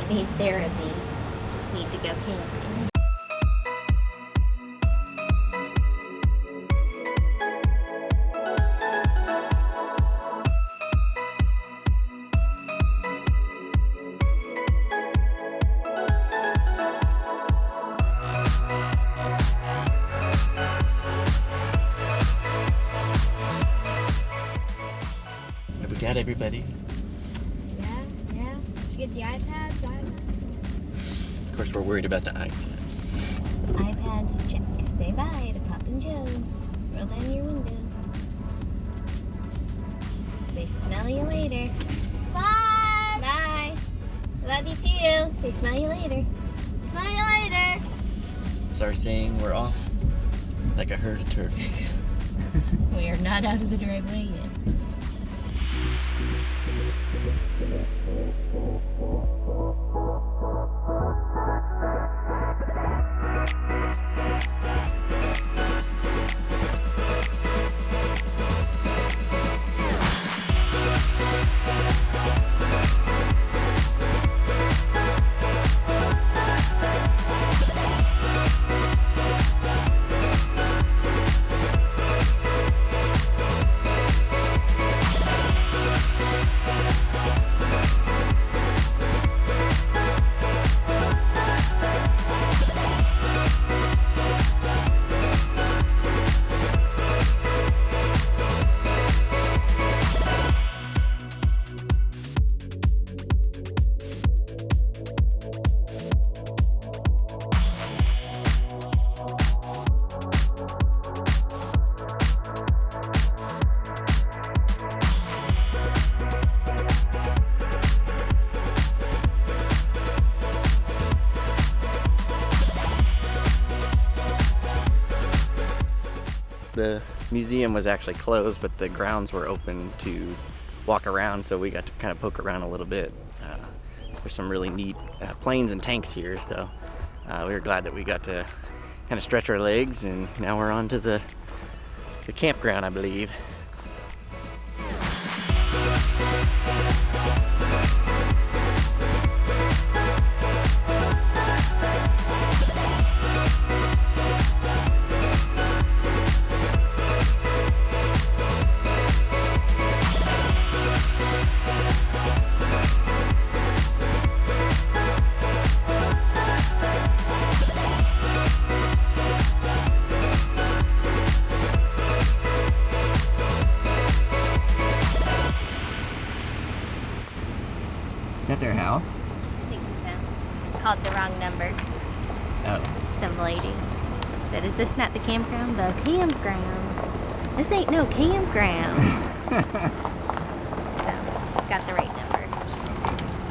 don't need therapy. Just need to go camping. Have we got everybody? Yeah. Did you get the iPads? Of course, we're worried about the iPads. iPads, check. Say bye to Pop and Joe. Roll down your window. Say smell you later. Bye! Bye! Love you too. Say smell you later. Smell you later! Start saying we're off like a herd of turkeys. We are not out of the driveway yet. The museum was actually closed, but the grounds were open to walk around, so we got to kind of poke around a little bit. There's some really neat planes and tanks here, so we were glad that we got to kind of stretch our legs, and now we're on to the campground, I believe. Is that their house? I think so. Called the wrong number. Oh. Some lady said, "Is this not the campground?" The campground. This ain't no campground. So, got the right number.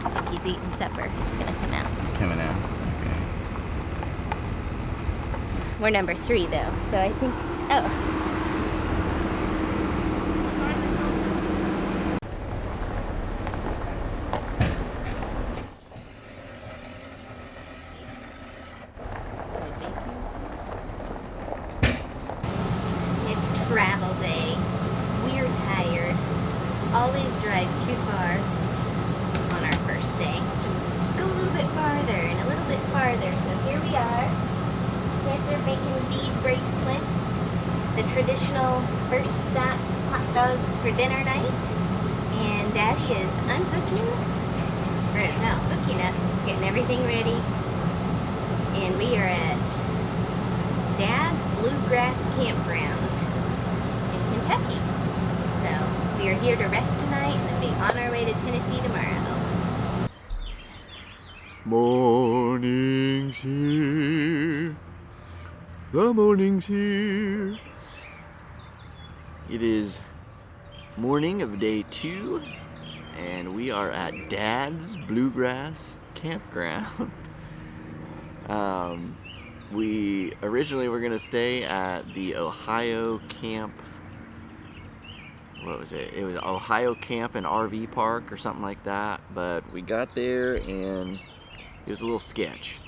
I think he's eating supper. He's gonna come out. He's coming out. Okay. We're number 3 though, so I think. Oh. Travel day. We're tired. Always drive too far on our first day. Just go a little bit farther and a little bit farther. So here we are. Kids are making bead bracelets. The traditional first stop hot dogs for dinner night. And Daddy is unhooking. Or no, hooking up. Getting everything ready. And we are at Dad's Bluegrass Campground. Kentucky. So we are here to rest tonight and then be on our way to Tennessee tomorrow. Morning's here. The morning's here. It is morning of day 2, and we are at Dad's Bluegrass Campground. We originally were gonna stay at the Ohio Camp. What was it? It was Ohio Camp and RV Park or something like that. But we got there and it was a little sketch.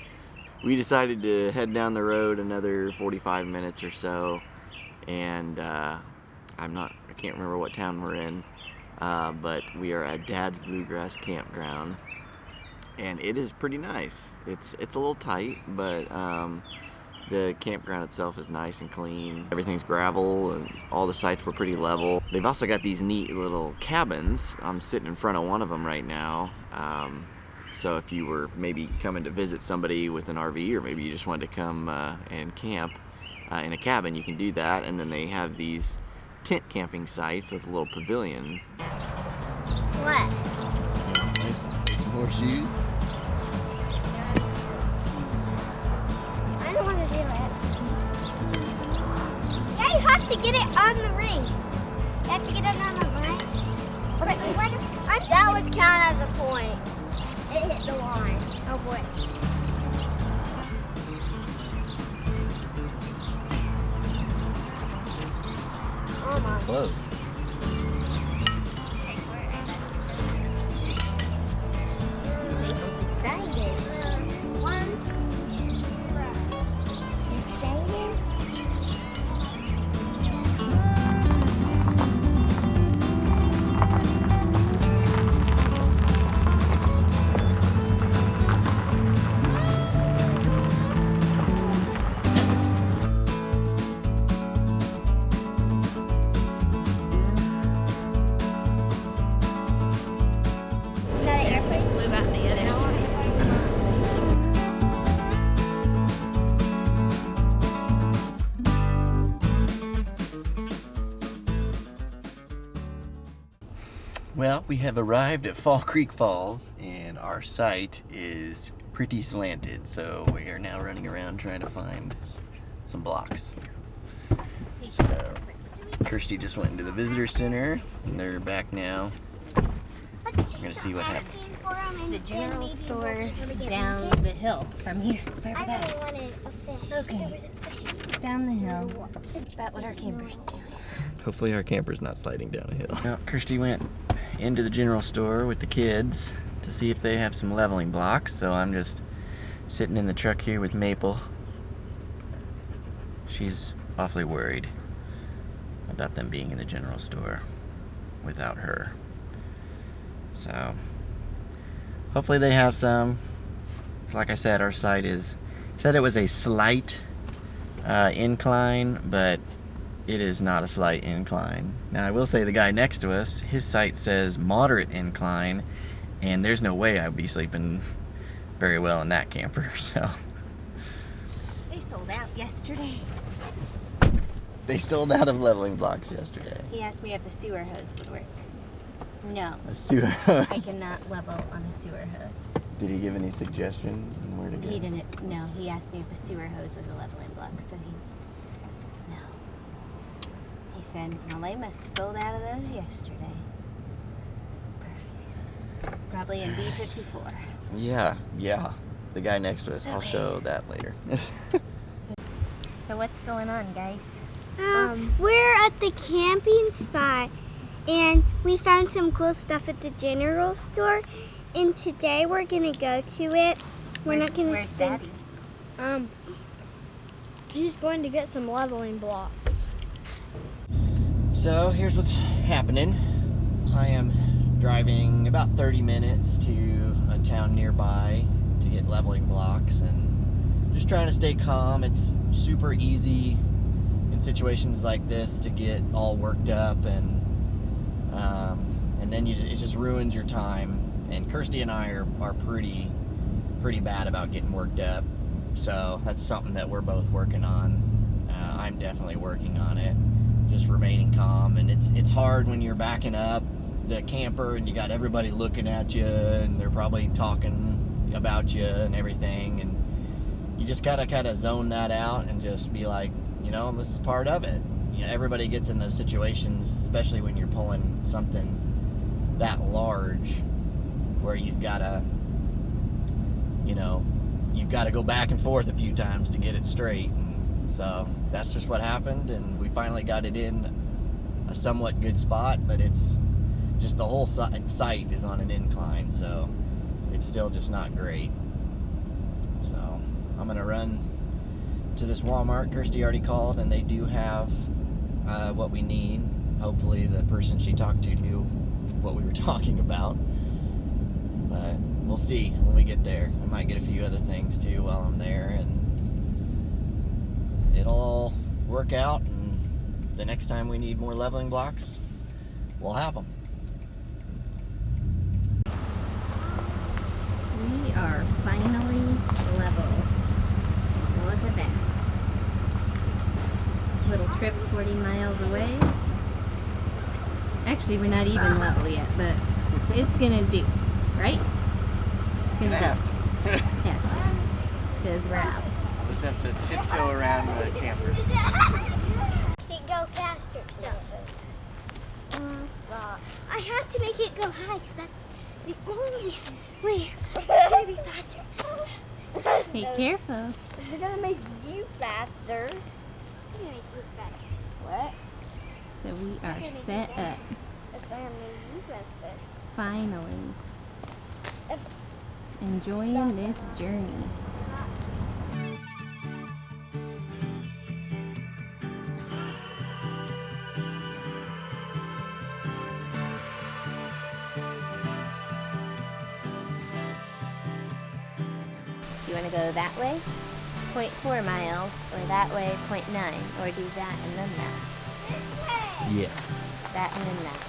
We decided to head down the road another 45 minutes or so, and I can't remember what town we're in, but we are at Dad's Bluegrass Campground, and it is pretty nice. It's a little tight, but the campground itself is nice and clean. Everything's gravel, and all the sites were pretty level. They've also got these neat little cabins. I'm sitting in front of one of them right now. So if you were maybe coming to visit somebody with an RV, or maybe you just wanted to come and camp in a cabin, you can do that. And then they have these tent camping sites with a little pavilion. What? Some more shoes. I don't want to do it. Yeah, you have to get it on the ring. You have to get it on the ring. Okay, that would count as a point. It hit the line. Oh boy. Almost. Close. Maple's excited. Excited? Well, we have arrived at Fall Creek Falls, and our site is pretty slanted, so we are now running around trying to find some blocks. So, Kirsty just went into the visitor center, and they're back now. We're gonna see what happens. The general store down the hill from here. I really wanted a fish. Okay. There was a fish. Down the hill. Is that what our campers do? Hopefully our camper's not sliding down a hill. Now, Kirsty went into the general store with the kids to see if they have some leveling blocks, so I'm just sitting in the truck here with Maple. She's awfully worried about them being in the general store without her. So hopefully they have some. So like I said, our site said it was a slight incline, but it is not a slight incline. Now I will say the guy next to us, his site says moderate incline, and there's no way I would be sleeping very well in that camper, so. They sold out yesterday. They sold out of leveling blocks yesterday. He asked me if the sewer hose would work. No. A sewer hose? I cannot level on a sewer hose. Did he give any suggestions on where to go? He didn't. No, he asked me if a sewer hose was a leveling block, so no. He said, well, they must have sold out of those yesterday. Perfect. Probably in B54. Yeah. The guy next to us, I'll Okay. show that later. So what's going on, guys? We're at the camping spot, and we found some cool stuff at the general store, and today we're gonna go to it. Where's Daddy? He's going to get some leveling blocks. So here's what's happening. I am driving about 30 minutes to a town nearby to get leveling blocks, and just trying to stay calm. It's super easy in situations like this to get all worked up, and then it just ruins your time. And Kirsty and I are pretty bad about getting worked up, so that's something that we're both working on. I'm definitely working on it, just remaining calm. And it's hard when you're backing up the camper and you got everybody looking at you, and they're probably talking about you and everything, and you just gotta zone that out and just be like, this is part of it. Everybody gets in those situations, especially when you're pulling something that large, where you've gotta go back and forth a few times to get it straight. And so that's just what happened, and we finally got it in a somewhat good spot, but it's just the whole site is on an incline, so it's still just not great. So I'm gonna run to this Walmart. Kirsty already called, and they do have what we need. Hopefully the person she talked to knew what we were talking about, but we'll see when we get there. I might get a few other things too while I'm there, and it'll all work out, and the next time we need more leveling blocks, we'll have them. We are finally level. Look at that. Little trip 40 miles away. Actually, we're not even level yet, but it's gonna do, right? It's gonna do. Has to, because we're out. Just have to tiptoe around the camper. See, go faster, so. I have to make it go high, because that's the only way it's going to be faster. Hey, careful. It's going to make you faster. It's going to make you faster. What? So we are set up. It's going to make you faster. Finally. Enjoying this journey. Do you want to go that way, 0.4 miles, or that way, 0.9, or do that and then that? Yes. That and then that.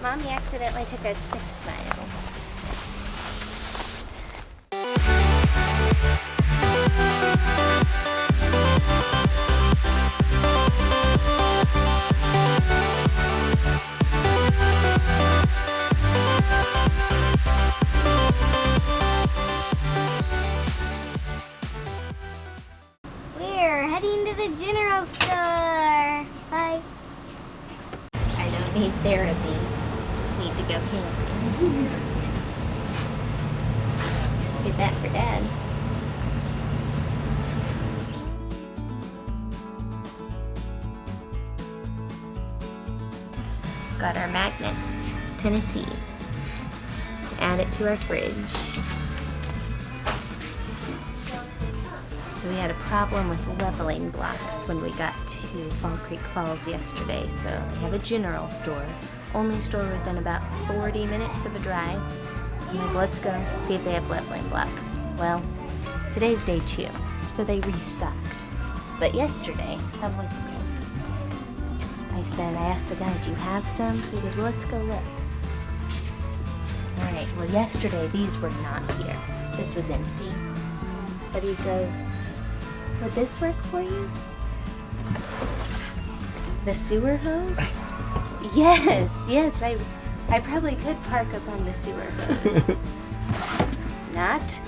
Mommy accidentally took us 6 miles. We're heading to the general store. Bye. I don't need therapy. Just need to go camping. Did that for Dad. Got our magnet, Tennessee. Add it to our fridge. So we had a problem with leveling blocks when we got to Fall Creek Falls yesterday. So they have a general store, only store within about 40 minutes of a drive. I'm like, let's go see if they have leveling blocks. Well, today's day 2, so they restocked. But yesterday, I asked the guy, do you have some? So he goes, well, let's go look. All right, well, yesterday these were not here. This was empty. But he goes, would this work for you? The sewer hose? Yes, I probably could park up on the sewer hose. Not?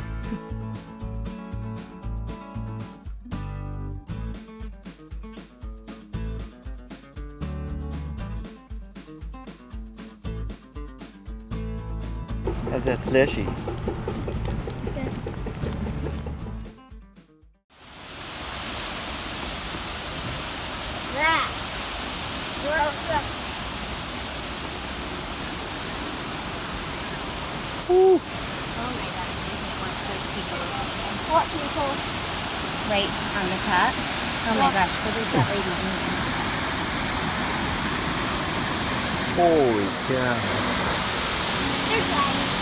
How's that slushy? Oh my gosh, I just watch those people. What people? Right on the top. Oh my gosh, what is that lady doing? Holy cow. They're flying.